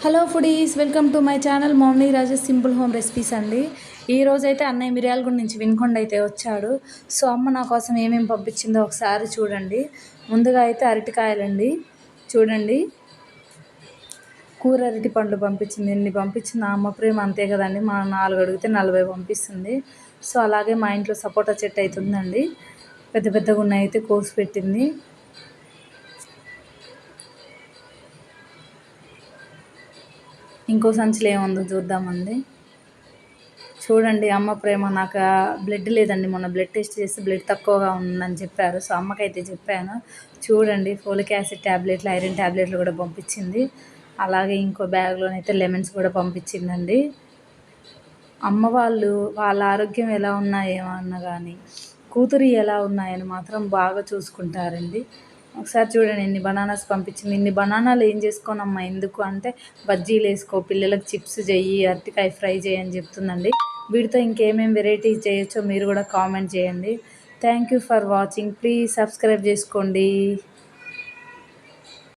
Hello foodies, welcome to my channel Mouni Rajesh simple home recipes అండి. ఈరోజైతే అన్నయ్య మిర్యాలగూడ నుంచి వినుకొండ అయితే వచ్చాడు. సో అమ్మ నా కోసం ఏమేమి పంపించిందో ఒకసారి చూడండి. ముందుగా అయితే అరటికాయలండి, చూడండి. కూర అరటి పండ్లు పంపించింది. ఎన్ని పంపించింది అమ్మ ప్రేమ అంతే కదండి. మా 4 అడిగితే 40 పంపిస్తుంది. సో అలాగే మా ఇంట్లో సపోటా చెట్టు అయితే ఉందండి. పెద్ద పెద్దగా ఉన్నాయి, అయితే కోసి పెట్టింది. ఇంకో సంచిలో ఏముందో చూద్దామండి. చూడండి అమ్మ ప్రేమ. నాకు బ్లడ్ లేదండి, మొన్న బ్లడ్ టెస్ట్ చేసి బ్లడ్ తక్కువగా ఉందని చెప్పారు. సో అమ్మకైతే చెప్పాను. చూడండి, ఫోలిక్ యాసిడ్ ట్యాబ్లెట్లు, ఐరన్ ట్యాబ్లెట్లు కూడా పంపించింది. అలాగే ఇంకో బ్యాగ్లోనైతే లెమన్స్ కూడా పంపించిందండి. అమ్మ వాళ్ళ ఆరోగ్యం ఎలా ఉన్నాయేమో అన్న కానీ కూతురు ఎలా ఉన్నాయని మాత్రం బాగా చూసుకుంటారండి. ఒకసారి చూడండి ఎన్ని బనానాస్ పంపించింది. ఇన్ని బనానాలు ఏం చేసుకోనమ్మా, ఎందుకు అంటే బజ్జీలు వేసుకో, పిల్లలకు చిప్స్ చెయ్యి, అరటికాయ ఫ్రై చేయని చెప్తుందండి. వీటితో ఇంకేమేమి వెరైటీస్ చేయొచ్చో మీరు కూడా కామెంట్ చేయండి. Thank you for watching. Please subscribe చేసుకోండి.